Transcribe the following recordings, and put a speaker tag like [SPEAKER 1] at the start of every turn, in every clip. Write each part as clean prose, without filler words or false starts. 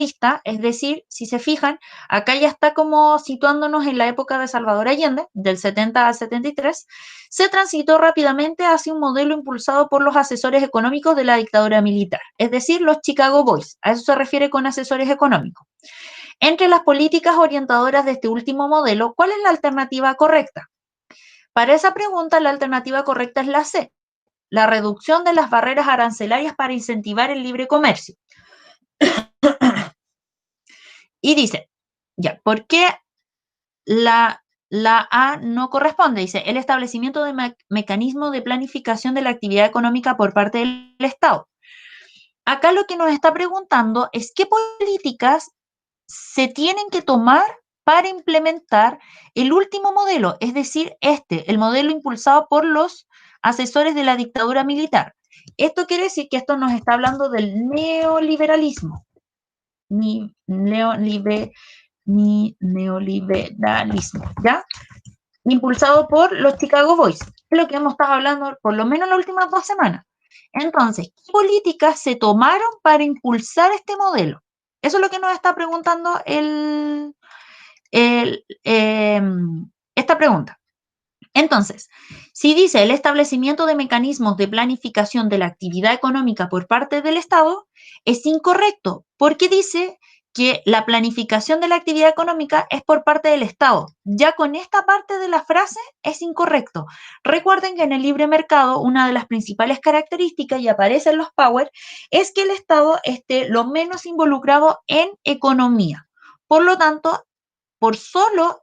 [SPEAKER 1] socialista, es decir, si se fijan, acá ya está como situándonos en la época de Salvador Allende, del 70 al 73, se transitó rápidamente hacia un modelo impulsado por los asesores económicos de la dictadura militar, es decir, los Chicago Boys, a eso se refiere con asesores económicos. Entre las políticas orientadoras de este último modelo, ¿cuál es la alternativa correcta? Para esa pregunta, la alternativa correcta es la C, la reducción de las barreras arancelarias para incentivar el libre comercio. Y dice, ya, ¿por qué la A no corresponde? Dice, el establecimiento de mecanismo de planificación de la actividad económica por parte del Estado. Acá lo que nos está preguntando es qué políticas se tienen que tomar para implementar el último modelo, es decir, el modelo impulsado por los asesores de la dictadura militar. Esto quiere decir que esto nos está hablando del neoliberalismo. Neoliberalismo, ¿ya? Impulsado por los Chicago Boys, es lo que hemos estado hablando por lo menos las últimas 2 semanas. Entonces, ¿qué políticas se tomaron para impulsar este modelo? Eso es lo que nos está preguntando esta pregunta. Entonces, si dice el establecimiento de mecanismos de planificación de la actividad económica por parte del Estado, es incorrecto, porque dice que la planificación de la actividad económica es por parte del Estado. Ya con esta parte de la frase es incorrecto. Recuerden que en el libre mercado una de las principales características, y aparece en los Power, es que el Estado esté lo menos involucrado en economía. Por lo tanto, por solo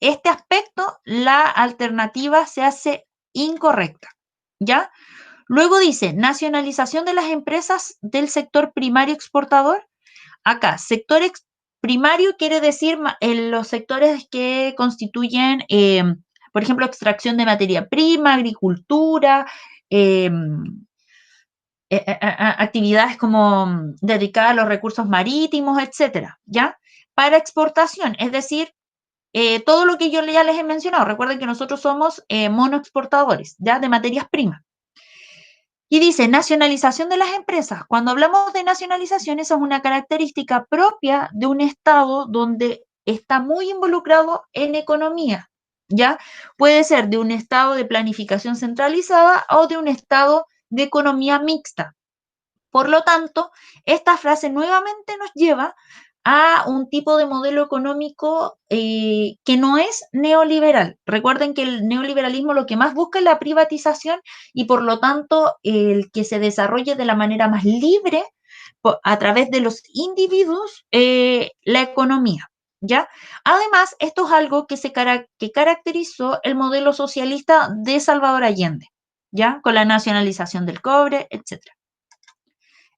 [SPEAKER 1] este aspecto, la alternativa se hace incorrecta, ¿ya? Luego dice, nacionalización de las empresas del sector primario exportador. Acá, sector primario quiere decir los sectores que constituyen, por ejemplo, extracción de materia prima, agricultura, eh, actividades como dedicadas a los recursos marítimos, etcétera, ¿ya? Para exportación, es decir, todo lo que yo ya les he mencionado. Recuerden que nosotros somos monoexportadores, ¿ya? De materias primas. Y dice, nacionalización de las empresas. Cuando hablamos de nacionalización, esa es una característica propia de un Estado donde está muy involucrado en economía, ¿ya? Puede ser de un Estado de planificación centralizada o de un Estado de economía mixta. Por lo tanto, esta frase nuevamente nos lleva a un tipo de modelo económico que no es neoliberal. Recuerden que el neoliberalismo lo que más busca es la privatización y por lo tanto el que se desarrolle de la manera más libre a través de los individuos la economía. ¿Ya? Además, esto es algo que caracterizó el modelo socialista de Salvador Allende, ¿ya? Con la nacionalización del cobre, etcétera.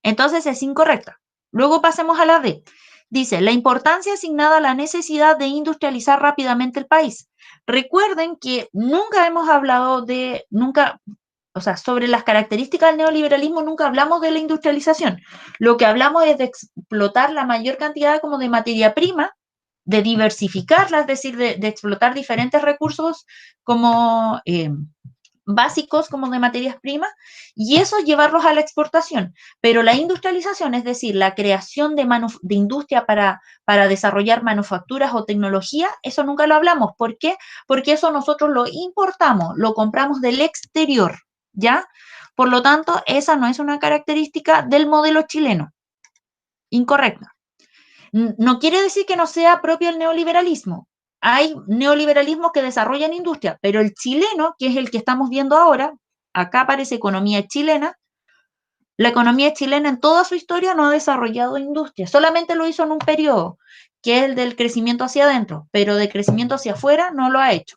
[SPEAKER 1] Entonces es incorrecta. Luego pasemos a la D. Dice, la importancia asignada a la necesidad de industrializar rápidamente el país. Recuerden que nunca hemos hablado sobre las características del neoliberalismo, nunca hablamos de la industrialización. Lo que hablamos es de explotar la mayor cantidad como de materia prima, de diversificarla, es decir, de explotar diferentes recursos como básicos como de materias primas y eso llevarlos a la exportación. Pero la industrialización, es decir, la creación de industria para desarrollar manufacturas o tecnología, eso nunca lo hablamos. ¿Por qué? Porque eso nosotros lo importamos, lo compramos del exterior, ¿ya? Por lo tanto, esa no es una característica del modelo chileno. Incorrecta. No quiere decir que no sea propio el neoliberalismo. Hay neoliberalismos que desarrollan industria, pero el chileno, que es el que estamos viendo ahora, acá aparece economía chilena, la economía chilena en toda su historia no ha desarrollado industria, solamente lo hizo en un periodo, que es el del crecimiento hacia adentro, pero de crecimiento hacia afuera no lo ha hecho.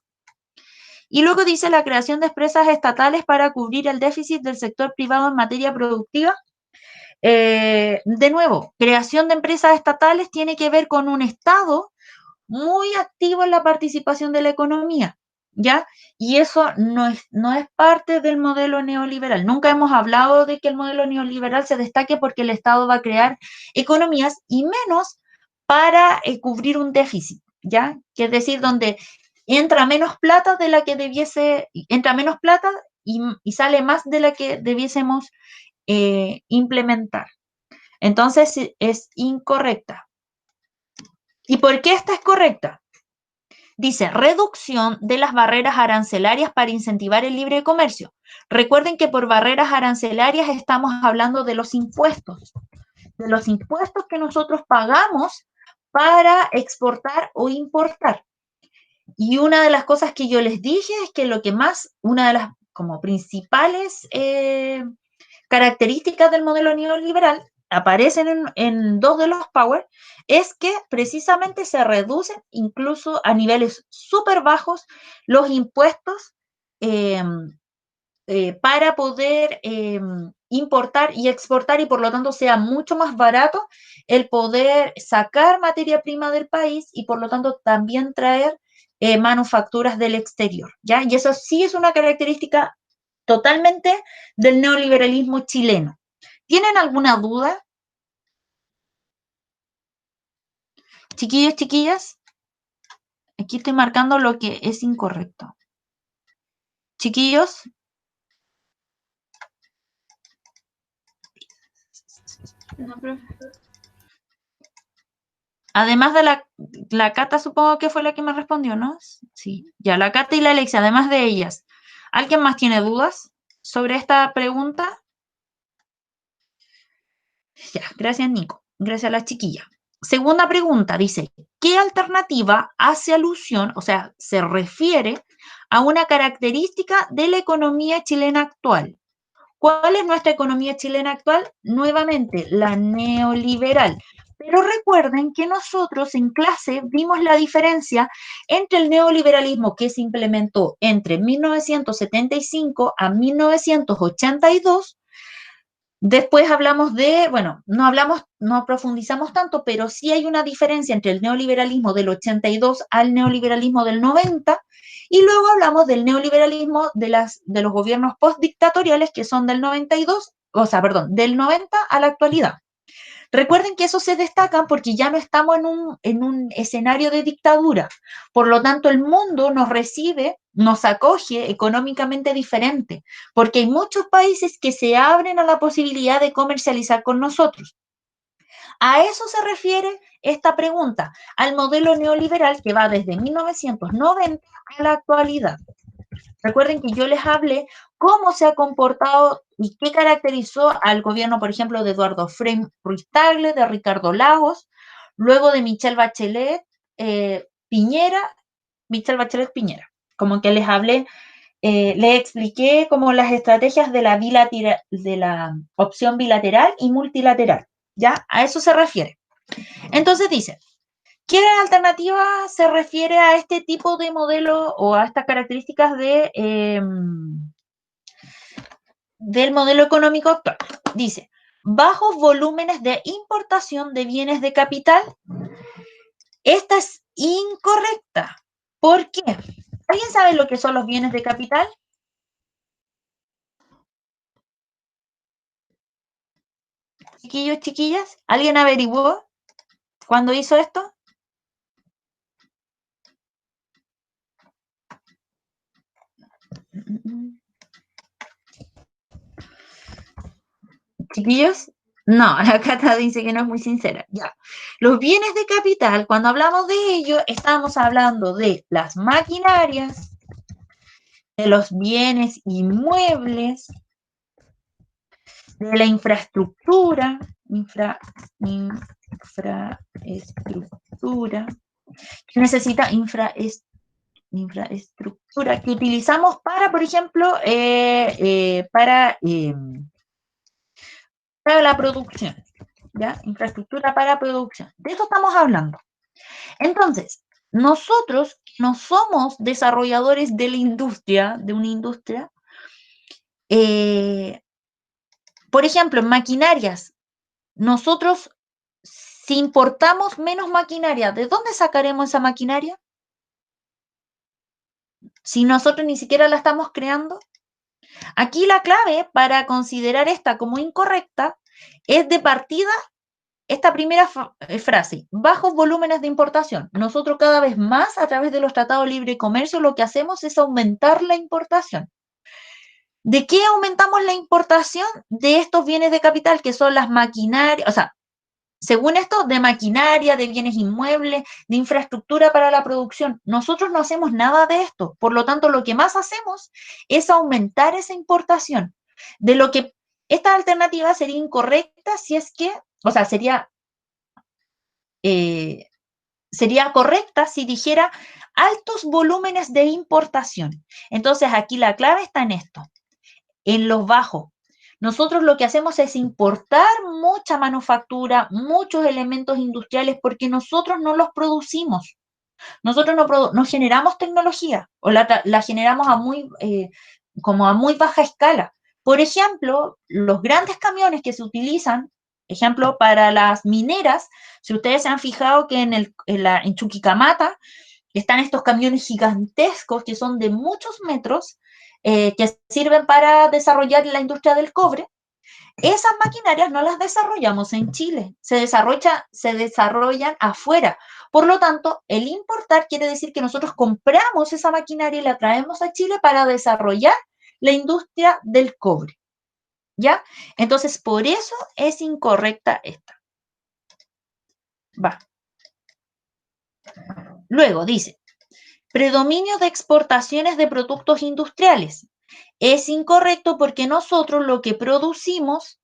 [SPEAKER 1] Y luego dice la creación de empresas estatales para cubrir el déficit del sector privado en materia productiva. De nuevo, creación de empresas estatales tiene que ver con un Estado muy activo en la participación de la economía, ¿ya? Y eso no es parte del modelo neoliberal. Nunca hemos hablado de que el modelo neoliberal se destaque porque el Estado va a crear economías y menos para cubrir un déficit, ¿ya? Que es decir, donde entra menos plata de la que entra menos plata y sale más de la que debiésemos implementar. Entonces es incorrecta. ¿Y por qué esta es correcta? Dice, reducción de las barreras arancelarias para incentivar el libre comercio. Recuerden que por barreras arancelarias estamos hablando de los impuestos que nosotros pagamos para exportar o importar. Y una de las cosas que yo les dije es que lo que más, una de las como principales características del modelo neoliberal aparecen en dos de los power, es que precisamente se reducen incluso a niveles súper bajos los impuestos para poder importar y exportar y por lo tanto sea mucho más barato el poder sacar materia prima del país y por lo tanto también traer manufacturas del exterior, ¿ya? Y eso sí es una característica totalmente del neoliberalismo chileno. ¿Tienen alguna duda? Chiquillos, chiquillas, aquí estoy marcando lo que es incorrecto. Chiquillos. No, además de la Cata, supongo que fue la que me respondió, ¿no? Sí, ya, la Cata y la Alexia, además de ellas. ¿Alguien más tiene dudas sobre esta pregunta? Ya, gracias, Nico. Gracias a la chiquilla. Segunda pregunta, dice, ¿qué alternativa hace alusión, o sea, se refiere a una característica de la economía chilena actual? ¿Cuál es nuestra economía chilena actual? Nuevamente, la neoliberal. Pero recuerden que nosotros en clase vimos la diferencia entre el neoliberalismo que se implementó entre 1975 a 1982. Después hablamos de, bueno, no profundizamos tanto, pero sí hay una diferencia entre el neoliberalismo del 82 al neoliberalismo del 90, y luego hablamos del neoliberalismo de los gobiernos postdictatoriales que son del 92, o sea, perdón, del 90 a la actualidad. Recuerden que eso se destaca porque ya no estamos en un escenario de dictadura. Por lo tanto, el mundo nos recibe, nos acoge económicamente diferente, porque hay muchos países que se abren a la posibilidad de comercializar con nosotros. A eso se refiere esta pregunta, al modelo neoliberal que va desde 1990 a la actualidad. Recuerden que yo les hablé cómo se ha comportado y qué caracterizó al gobierno, por ejemplo, de Eduardo Frei Ruiz-Tagle, de Ricardo Lagos, luego de Michelle Bachelet Piñera. Como que les hablé, les expliqué como las estrategias de la opción bilateral y multilateral. ¿Ya? A eso se refiere. Entonces dice, ¿qué alternativa se refiere a este tipo de modelo o a estas características del modelo económico actual? Dice, bajos volúmenes de importación de bienes de capital. Esta es incorrecta. ¿Por qué? ¿Alguien sabe lo que son los bienes de capital? Chiquillos, chiquillas, ¿alguien averiguó cuándo hizo esto? Chiquillos, no, la Cata dice que no es muy sincera. Ya. Los bienes de capital, cuando hablamos de ello, estamos hablando de las maquinarias, de los bienes inmuebles, de la infraestructura, infraestructura, que necesita infraestructura que utilizamos para, por ejemplo, para la producción, ¿ya? Infraestructura para producción. De eso estamos hablando. Entonces, nosotros no somos desarrolladores de la industria, de una industria, por ejemplo, en maquinarias, nosotros, si importamos menos maquinaria, ¿de dónde sacaremos esa maquinaria? Si nosotros ni siquiera la estamos creando. Aquí la clave para considerar esta como incorrecta es de partida esta primera frase, bajos volúmenes de importación. Nosotros cada vez más a través de los tratados de libre comercio lo que hacemos es aumentar la importación. ¿De qué aumentamos la importación? De estos bienes de capital, que son las maquinarias, o sea, según esto, de maquinaria, de bienes inmuebles, de infraestructura para la producción. Nosotros no hacemos nada de esto. Por lo tanto, lo que más hacemos es aumentar esa importación. De lo que esta alternativa sería incorrecta si es que, o sea, sería correcta si dijera altos volúmenes de importación. Entonces, aquí la clave está en esto, en los bajos. Nosotros lo que hacemos es importar mucha manufactura, muchos elementos industriales, porque nosotros no los producimos. Nosotros no generamos tecnología o la generamos como a muy baja escala. Por ejemplo, los grandes camiones que se utilizan, ejemplo, para las mineras, si ustedes se han fijado que en Chuquicamata están estos camiones gigantescos que son de muchos metros, que sirven para desarrollar la industria del cobre. Esas maquinarias no las desarrollamos en Chile, se desarrollan afuera. Por lo tanto, el importar quiere decir que nosotros compramos esa maquinaria y la traemos a Chile para desarrollar la industria del cobre. ¿Ya? Entonces, por eso es incorrecta esta. Va. Luego dice, predominio de exportaciones de productos industriales. Es incorrecto porque nosotros lo que producimos,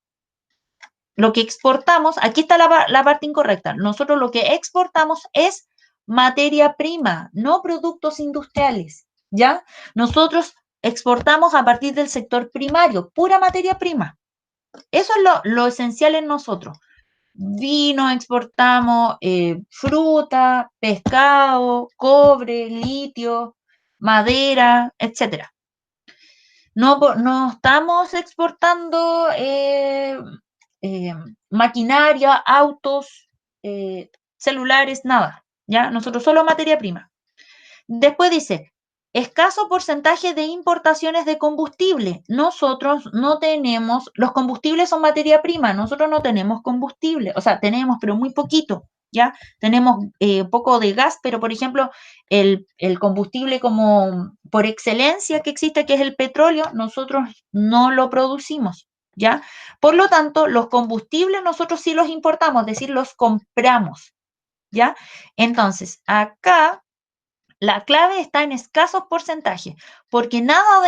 [SPEAKER 1] lo que exportamos, aquí está la parte incorrecta. Nosotros lo que exportamos es materia prima, no productos industriales, ¿ya? Nosotros exportamos a partir del sector primario, pura materia prima. Eso es lo esencial en nosotros. Vino, exportamos fruta, pescado, cobre, litio, madera, etcétera. No estamos exportando maquinaria, autos, celulares, nada, ¿ya? Nosotros solo materia prima. Después dice, escaso porcentaje de importaciones de combustible. Nosotros no tenemos, los combustibles son materia prima, nosotros no tenemos combustible, o sea, tenemos, pero muy poquito, ¿ya? Tenemos poco de gas, pero por ejemplo, el combustible como por excelencia que existe, que es el petróleo, nosotros no lo producimos, ¿ya? Por lo tanto, los combustibles nosotros sí los importamos, es decir, los compramos, ¿ya? Entonces, acá la clave está en escasos porcentajes, porque nada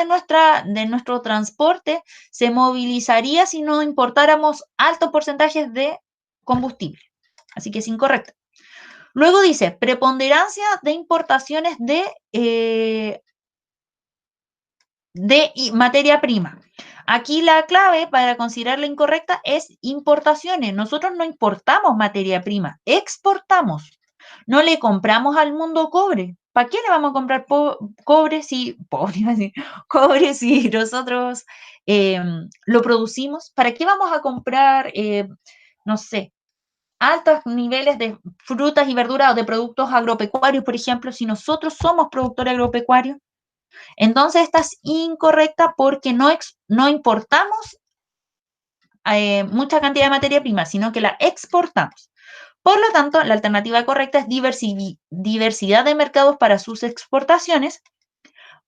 [SPEAKER 1] de nuestro transporte se movilizaría si no importáramos altos porcentajes de combustible. Así que es incorrecto. Luego dice, preponderancia de importaciones de materia prima. Aquí la clave para considerarla incorrecta es importaciones. Nosotros no importamos materia prima, exportamos. No le compramos al mundo cobre. ¿Para qué le vamos a comprar cobre si, cobre si nosotros lo producimos? ¿Para qué vamos a comprar, no sé, altos niveles de frutas y verduras o de productos agropecuarios, por ejemplo, si nosotros somos productores agropecuarios? Entonces, esta es incorrecta porque no importamos mucha cantidad de materia prima, sino que la exportamos. Por lo tanto, la alternativa correcta es diversidad de mercados para sus exportaciones,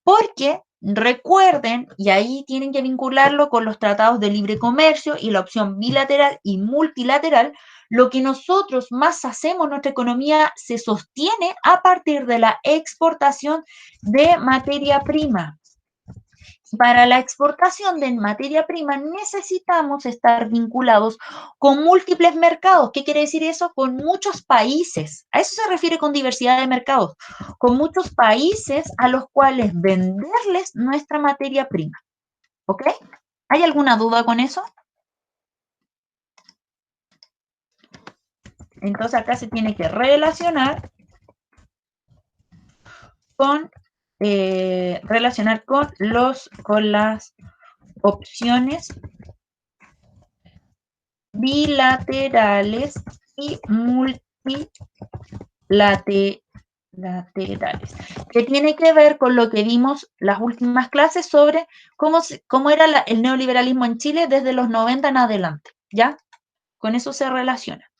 [SPEAKER 1] porque recuerden, y ahí tienen que vincularlo con los tratados de libre comercio y la opción bilateral y multilateral, lo que nosotros más hacemos, nuestra economía se sostiene a partir de la exportación de materia prima. Para la exportación de materia prima necesitamos estar vinculados con múltiples mercados. ¿Qué quiere decir eso? Con muchos países. A eso se refiere con diversidad de mercados. Con muchos países a los cuales venderles nuestra materia prima. ¿Ok? ¿Hay alguna duda con eso? Entonces acá se tiene que relacionar con las opciones bilaterales y multilaterales, que tiene que ver con lo que vimos las últimas clases sobre cómo era el neoliberalismo en Chile desde los 90 en adelante, ¿ya? Con eso se relaciona.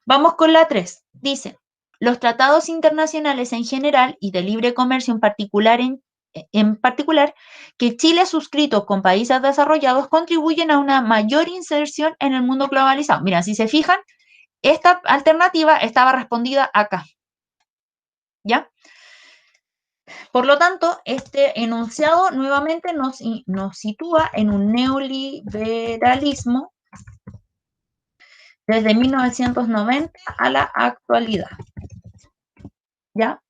[SPEAKER 1] Vamos con la 3. Dice, los tratados internacionales en general y de libre comercio en particular en particular, que Chile suscrito con países desarrollados contribuyen a una mayor inserción en el mundo globalizado. Mira, si se fijan, esta alternativa estaba respondida acá, ¿ya? Por lo tanto, este enunciado nuevamente nos sitúa en un neoliberalismo desde 1990 a la actualidad, ¿ya?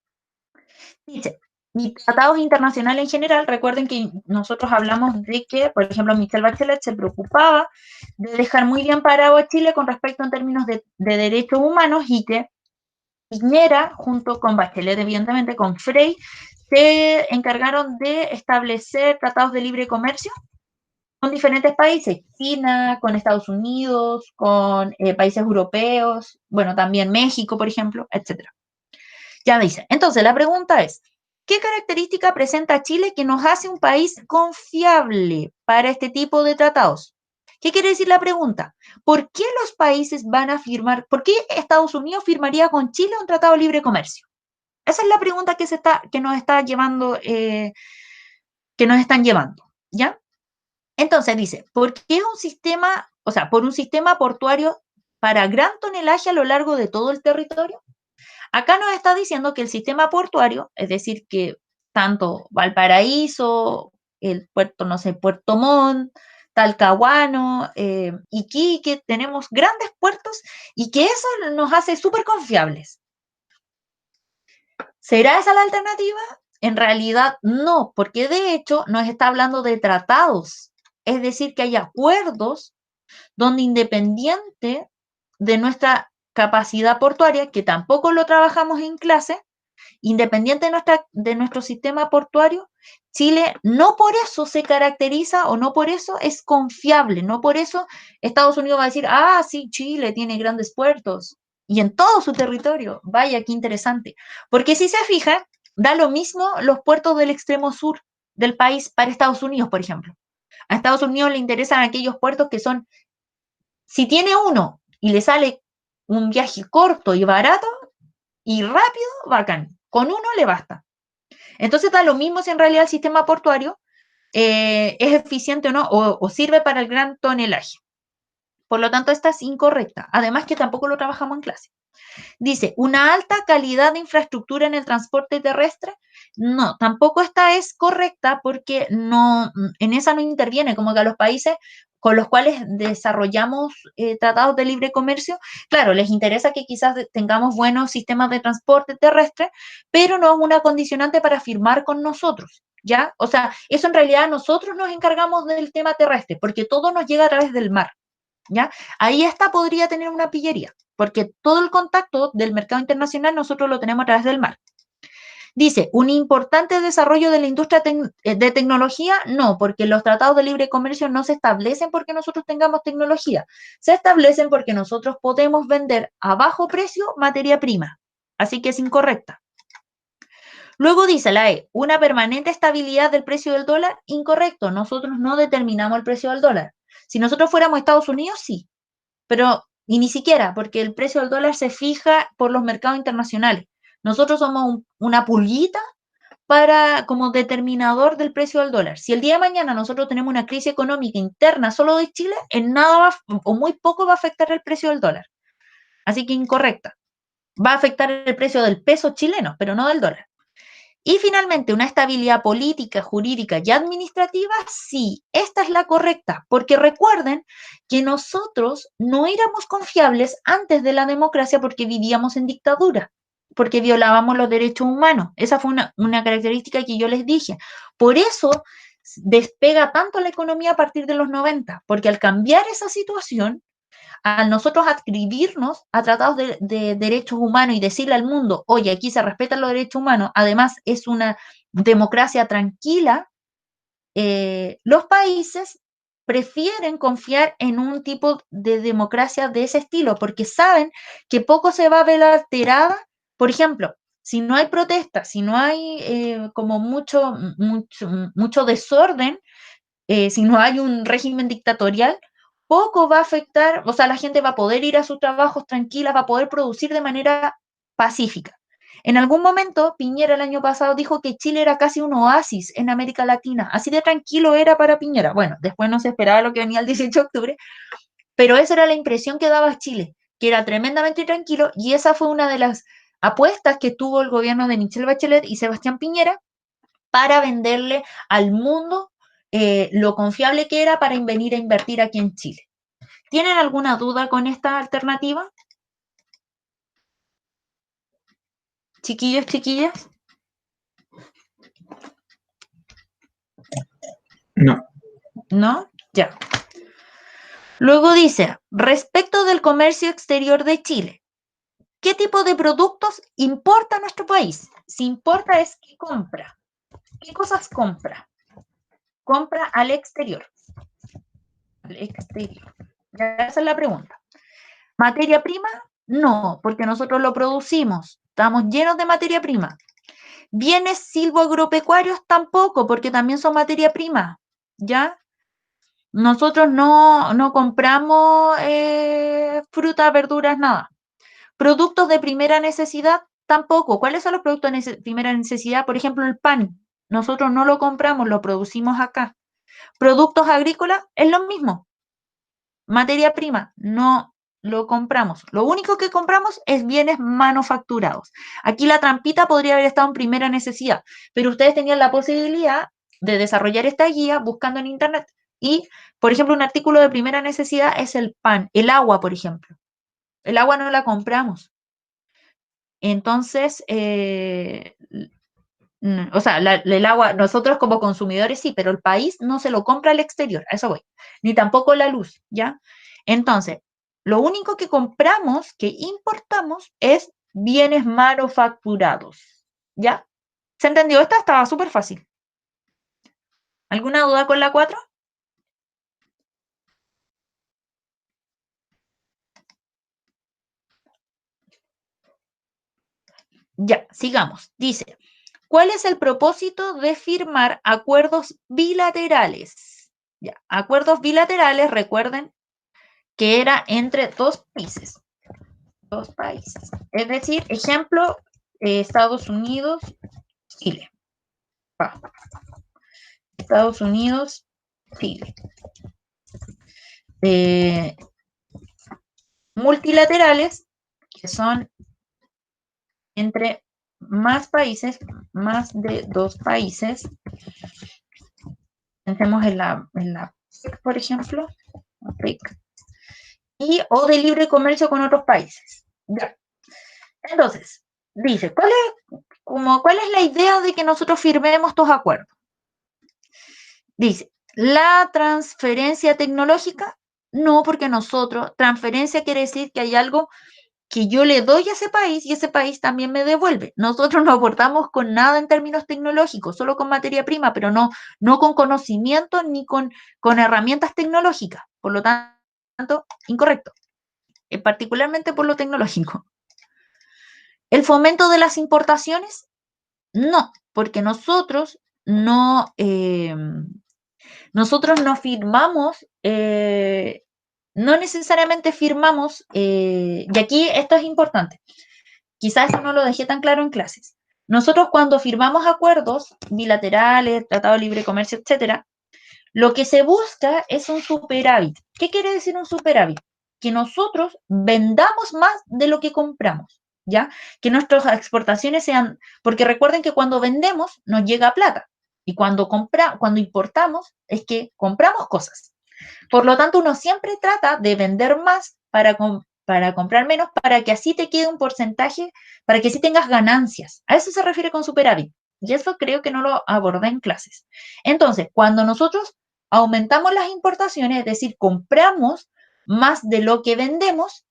[SPEAKER 1] Dice, y tratados internacionales en general, recuerden que nosotros hablamos de que, por ejemplo, Michelle Bachelet se preocupaba de dejar muy bien parado a Chile con respecto en términos de derechos humanos y que Piñera, junto con Bachelet, evidentemente, con Frey, se encargaron de establecer tratados de libre comercio con diferentes países, China, con Estados Unidos, con países europeos, bueno, también México, por ejemplo, etcétera. Ya dice. Entonces, la pregunta es, ¿qué característica presenta Chile que nos hace un país confiable para este tipo de tratados? ¿Qué quiere decir la pregunta? ¿Por qué los países van a firmar, por qué Estados Unidos firmaría con Chile un tratado de libre comercio? Esa es la pregunta que nos está llevando, que nos están llevando, ¿ya? Entonces dice, ¿por qué un sistema, o sea, por un sistema portuario para gran tonelaje a lo largo de todo el territorio? Acá nos está diciendo que el sistema portuario, es decir, que tanto Valparaíso, el puerto, no sé, Puerto Montt, Talcahuano, Iquique, tenemos grandes puertos y que eso nos hace súper confiables. ¿Será esa la alternativa? En realidad no, porque de hecho nos está hablando de tratados, es decir, que hay acuerdos donde independiente de nuestra capacidad portuaria, que tampoco lo trabajamos en clase, independiente de nuestro sistema portuario, Chile no por eso se caracteriza o no por eso es confiable, no por eso Estados Unidos va a decir, ah, sí, Chile tiene grandes puertos y en todo su territorio, vaya, qué interesante. Porque si se fija, da lo mismo los puertos del extremo sur del país para Estados Unidos, por ejemplo. A Estados Unidos le interesan aquellos puertos que son, si tiene uno y le sale un viaje corto y barato y rápido, bacán. Con uno le basta. Entonces da lo mismo si en realidad el sistema portuario es eficiente o no, o sirve para el gran tonelaje. Por lo tanto, esta es incorrecta. Además que tampoco lo trabajamos en clase. Dice, una alta calidad de infraestructura en el transporte terrestre. No, tampoco esta es correcta porque no, en esa no interviene, como que a los países con los cuales desarrollamos tratados de libre comercio, claro, les interesa que quizás tengamos buenos sistemas de transporte terrestre, pero no es una condicionante para firmar con nosotros, ¿ya? O sea, eso en realidad nosotros nos encargamos del tema terrestre, porque todo nos llega a través del mar, ¿ya? Ahí esta podría tener una pillería, porque todo el contacto del mercado internacional nosotros lo tenemos a través del mar. Dice, ¿un importante desarrollo de la industria de tecnología? No, porque los tratados de libre comercio no se establecen porque nosotros tengamos tecnología, se establecen porque nosotros podemos vender a bajo precio materia prima, así que es incorrecta. Luego dice la E, una permanente estabilidad del precio del dólar, incorrecto, nosotros no determinamos el precio del dólar. Si nosotros fuéramos Estados Unidos, sí, pero y ni siquiera, porque el precio del dólar se fija por los mercados internacionales. Nosotros somos una pulguita como determinador del precio del dólar. Si el día de mañana nosotros tenemos una crisis económica interna solo de Chile, en nada o muy poco va a afectar el precio del dólar. Así que incorrecta. Va a afectar el precio del peso chileno, pero no del dólar. Y finalmente, una estabilidad política, jurídica y administrativa, sí, esta es la correcta, porque recuerden que nosotros no éramos confiables antes de la democracia porque vivíamos en dictadura, porque violábamos los derechos humanos. Esa fue una característica que yo les dije. Por eso despega tanto la economía a partir de los 90, porque al cambiar esa situación, a nosotros adscribirnos a tratados de derechos humanos y decirle al mundo, oye, aquí se respetan los derechos humanos, además es una democracia tranquila, los países prefieren confiar en un tipo de democracia de ese estilo, porque saben que poco se va a ver alterada. Por ejemplo, si no hay protestas, si no hay como mucho desorden, si no hay un régimen dictatorial, poco va a afectar, o sea, la gente va a poder ir a sus trabajos tranquila, va a poder producir de manera pacífica. En algún momento, Piñera el año pasado dijo que Chile era casi un oasis en América Latina. Así de tranquilo era para Piñera. Bueno, después no se esperaba lo que venía el 18 de octubre, pero esa era la impresión que daba Chile, que era tremendamente tranquilo, y esa fue una de las apuestas que tuvo el gobierno de Michelle Bachelet y Sebastián Piñera para venderle al mundo lo confiable que era para venir a invertir aquí en Chile. ¿Tienen alguna duda con esta alternativa? Chiquillos, chiquillas.
[SPEAKER 2] No.
[SPEAKER 1] ¿No? Ya. Luego dice, respecto del comercio exterior de Chile, ¿qué tipo de productos importa a nuestro país? Si importa es que compra. ¿Qué cosas compra? Compra al exterior. Al exterior. Esa es la pregunta. ¿Materia prima? No, porque nosotros lo producimos. Estamos llenos de materia prima. Bienes silvoagropecuarios tampoco, porque también son materia prima. ¿Ya? Nosotros no compramos frutas, verduras, nada. Productos de primera necesidad, tampoco. ¿Cuáles son los productos de primera necesidad? Por ejemplo, el pan. Nosotros no lo compramos, lo producimos acá. Productos agrícolas, es lo mismo. Materia prima, no lo compramos. Lo único que compramos es bienes manufacturados. Aquí la trampita podría haber estado en primera necesidad, pero ustedes tenían la posibilidad de desarrollar esta guía buscando en internet. Y, por ejemplo, un artículo de primera necesidad es el pan, el agua, por ejemplo. El agua no la compramos. Entonces, o sea, el agua, nosotros como consumidores sí, pero el país no se lo compra al exterior, a eso voy, ni tampoco la luz, ¿ya? Entonces, lo único que compramos, que importamos, es bienes manufacturados, ¿ya? ¿Se entendió? Esta estaba súper fácil. ¿Alguna duda con la 4? Ya, sigamos. Dice, ¿cuál es el propósito de firmar acuerdos bilaterales? Ya, acuerdos bilaterales, recuerden que era entre dos países. Dos países. Es decir, ejemplo, Estados Unidos, Chile. Estados Unidos, Chile. Multilaterales, que son entre más países, más de dos países. Pensemos en la PIC, por ejemplo, PIC, y o de libre comercio con otros países. Ya. Entonces, dice, ¿cuál es la idea de que nosotros firmemos estos acuerdos? Dice, la transferencia tecnológica, no, porque transferencia quiere decir que hay algo que yo le doy a ese país y ese país también me devuelve. Nosotros no aportamos con nada en términos tecnológicos, solo con materia prima, pero no con conocimiento ni con herramientas tecnológicas. Por lo tanto, incorrecto, particularmente por lo tecnológico. El fomento de las importaciones, no, porque nosotros no firmamos, no necesariamente firmamos, y aquí esto es importante, quizás esto no lo dejé tan claro en clases. Nosotros cuando firmamos acuerdos bilaterales, tratado de libre comercio, etcétera, lo que se busca es un superávit. ¿Qué quiere decir un superávit? Que nosotros vendamos más de lo que compramos, ¿ya? Que nuestras exportaciones sean, porque recuerden que cuando vendemos nos llega plata y cuando importamos es que compramos cosas. Por lo tanto, uno siempre trata de vender más para comprar menos, para que así te quede un porcentaje, para que así tengas ganancias. A eso se refiere con superávit. Y eso creo que no lo abordé en clases. Entonces, cuando nosotros aumentamos las importaciones, es decir, compramos más de lo que vendemos,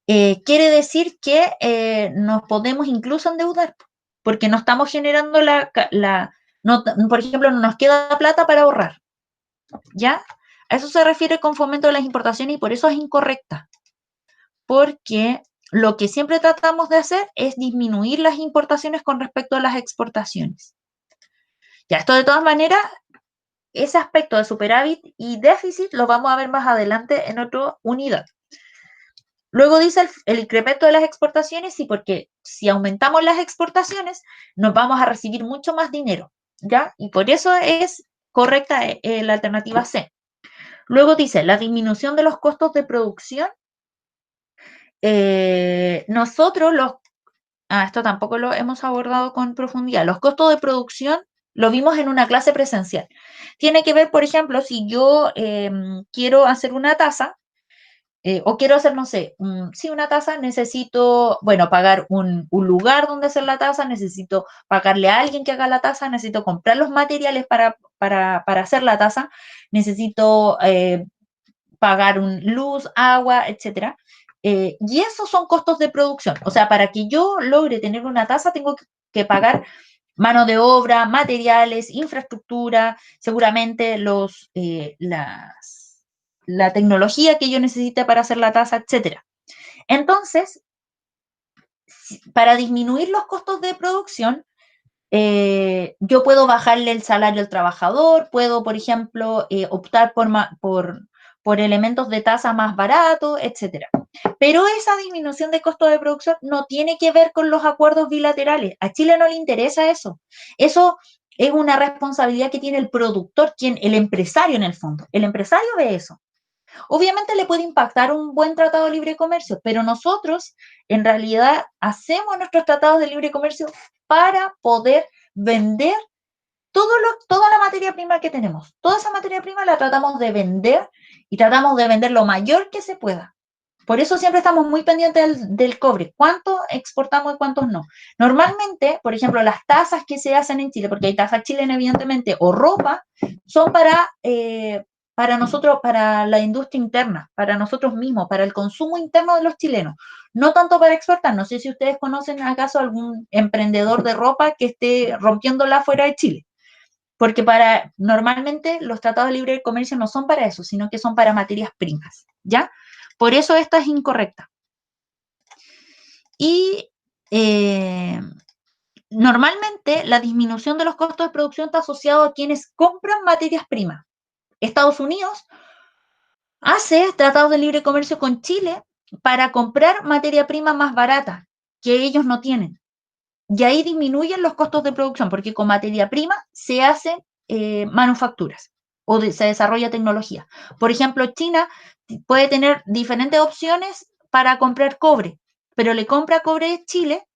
[SPEAKER 1] quiere decir que nos podemos incluso endeudar, porque no estamos generando por ejemplo, no nos queda plata para ahorrar, ¿ya? A eso se refiere con fomento de las importaciones y por eso es incorrecta, porque lo que siempre tratamos de hacer es disminuir las importaciones con respecto a las exportaciones. Ya, esto de todas maneras, ese aspecto de superávit y déficit lo vamos a ver más adelante en otra unidad. Luego dice el incremento de las exportaciones, sí, porque si aumentamos las exportaciones, nos vamos a recibir mucho más dinero, ¿ya? Y por eso es correcta la alternativa C. Luego dice, la disminución de los costos de producción. Nosotros esto tampoco lo hemos abordado con profundidad. Los costos de producción lo vimos en una clase presencial. Tiene que ver, por ejemplo, si yo quiero hacer una taza, o quiero hacer, no sé, sí, una taza, necesito, bueno, pagar un lugar donde hacer la taza, necesito pagarle a alguien que haga la taza, necesito comprar los materiales para hacer la taza, necesito pagar luz, agua, etcétera. Y esos son costos de producción. O sea, para que yo logre tener una taza, tengo que pagar mano de obra, materiales, infraestructura, seguramente la tecnología que yo necesite para hacer la taza, etcétera. Entonces, para disminuir los costos de producción, yo puedo bajarle el salario al trabajador, puedo, por ejemplo, optar por elementos de tasa más baratos, etcétera. Pero esa disminución de costo de producción no tiene que ver con los acuerdos bilaterales. A Chile no le interesa eso. Eso es una responsabilidad que tiene el productor, el empresario en el fondo. El empresario ve eso. Obviamente le puede impactar un buen tratado de libre comercio, pero nosotros en realidad hacemos nuestros tratados de libre comercio para poder vender toda la materia prima que tenemos. Toda esa materia prima la tratamos de vender y tratamos de vender lo mayor que se pueda. Por eso siempre estamos muy pendientes del cobre. ¿Cuánto exportamos y cuántos no? Normalmente, por ejemplo, las tazas que se hacen en Chile, porque hay tazas chilenas, evidentemente, o ropa, son para nosotros, para la industria interna, para nosotros mismos, para el consumo interno de los chilenos. No tanto para exportar. No sé si ustedes conocen acaso algún emprendedor de ropa que esté rompiéndola fuera de Chile. Porque normalmente los tratados de libre comercio no son para eso, sino que son para materias primas, ¿ya? Por eso esta es incorrecta. Y normalmente la disminución de los costos de producción está asociado a quienes compran materias primas. Estados Unidos hace tratados de libre comercio con Chile para comprar materia prima más barata que ellos no tienen. Y ahí disminuyen los costos de producción, porque con materia prima se hacen manufacturas o se desarrolla tecnología. Por ejemplo, China puede tener diferentes opciones para comprar cobre, pero le compra cobre a Chile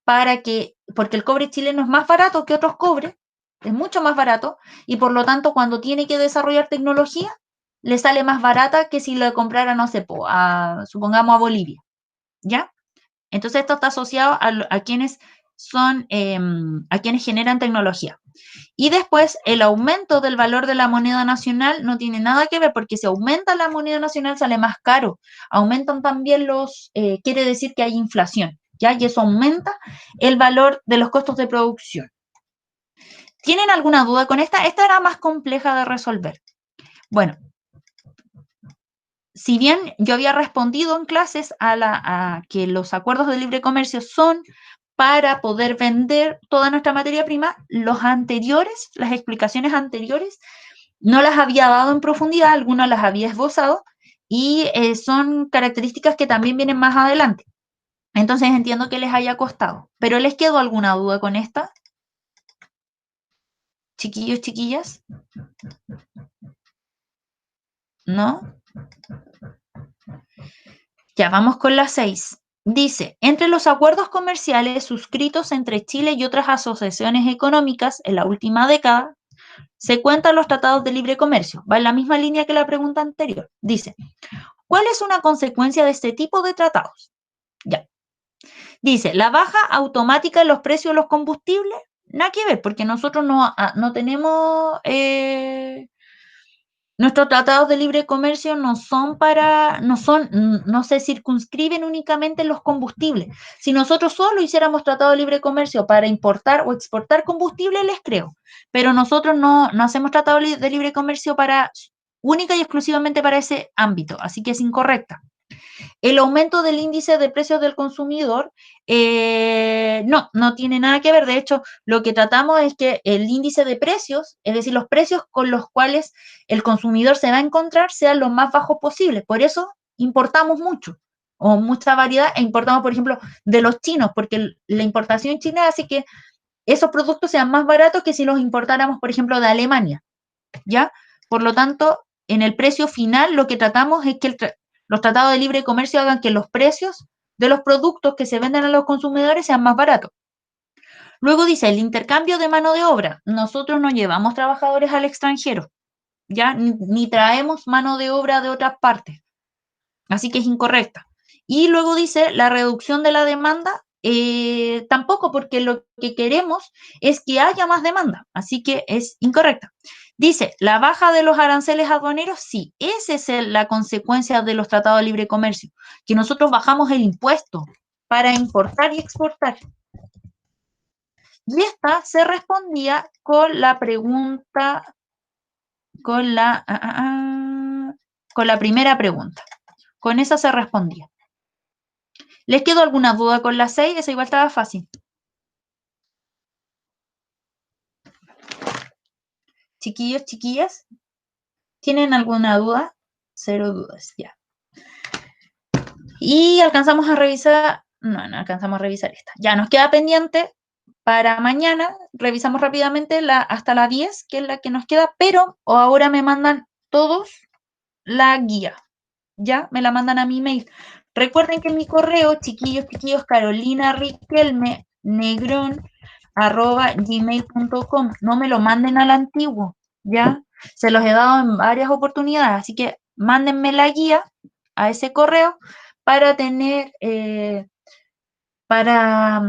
[SPEAKER 1] porque el cobre chileno es más barato que otros cobres, es mucho más barato, y por lo tanto cuando tiene que desarrollar tecnología, le sale más barata que si lo comprara, no sé, supongamos a Bolivia, ¿ya? Entonces esto está asociado a quienes a quienes generan tecnología. Y después el aumento del valor de la moneda nacional no tiene nada que ver porque si aumenta la moneda nacional sale más caro. Aumentan también quiere decir que hay inflación, ¿ya? Y eso aumenta el valor de los costos de producción. ¿Tienen alguna duda con esta? Esta era más compleja de resolver. Bueno, si bien yo había respondido en clases a que los acuerdos de libre comercio son para poder vender toda nuestra materia prima, las explicaciones anteriores, no las había dado en profundidad, algunas las había esbozado y son características que también vienen más adelante. Entonces entiendo que les haya costado. ¿Pero les quedó alguna duda con esta? Chiquillos, chiquillas. ¿No? Ya vamos con la 6. Dice, entre los acuerdos comerciales suscritos entre Chile y otras asociaciones económicas en la última década, se cuentan los tratados de libre comercio. Va en la misma línea que la pregunta anterior. Dice, ¿cuál es una consecuencia de este tipo de tratados? Ya. Dice, la baja automática en los precios de los combustibles, nada que ver, porque nosotros no tenemos nuestros tratados de libre comercio no se circunscriben únicamente en los combustibles. Si nosotros solo hiciéramos tratado de libre comercio para importar o exportar combustible, les creo. Pero nosotros no hacemos tratado de libre comercio única y exclusivamente para ese ámbito, así que es incorrecta. El aumento del índice de precios del consumidor no tiene nada que ver. De hecho, lo que tratamos es que el índice de precios, es decir, los precios con los cuales el consumidor se va a encontrar, sean los más bajos posibles. Por eso importamos mucho, o mucha variedad e importamos, por ejemplo, de los chinos, porque la importación china hace que esos productos sean más baratos que si los importáramos, por ejemplo, de Alemania, ¿ya? Por lo tanto, en el precio final lo que tratamos es que los tratados de libre comercio hagan que los precios de los productos que se venden a los consumidores sean más baratos. Luego dice, el intercambio de mano de obra. Nosotros no llevamos trabajadores al extranjero, ¿ya? Ni traemos mano de obra de otras partes. Así que es incorrecta. Y luego dice, la reducción de la demanda, tampoco, porque lo que queremos es que haya más demanda. Así que es incorrecta. Dice, la baja de los aranceles aduaneros, sí, esa es la consecuencia de los tratados de libre comercio, que nosotros bajamos el impuesto para importar y exportar. Y esta se respondía con la pregunta, con la primera pregunta. Con esa se respondía. ¿Les quedó alguna duda con la 6? Esa igual estaba fácil. Chiquillos, chiquillas, ¿tienen alguna duda? Cero dudas, ya. Y alcanzamos a revisar, no alcanzamos a revisar esta. Ya nos queda pendiente para mañana, revisamos rápidamente hasta la 10, que es la que nos queda, pero ahora me mandan todos la guía, ¿ya? Me la mandan a mi email. Recuerden que en mi correo, chiquillos, Carolina Riquelme, negrón@gmail.com. No me lo manden al antiguo, ¿ya? Se los he dado en varias oportunidades, así que mándenme la guía a ese correo para tener, para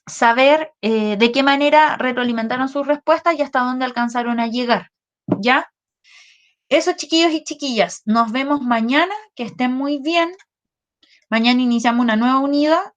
[SPEAKER 1] saber de qué manera retroalimentaron sus respuestas y hasta dónde alcanzaron a llegar, ¿ya? Eso, chiquillos y chiquillas, nos vemos mañana, que estén muy bien. Mañana iniciamos una nueva unidad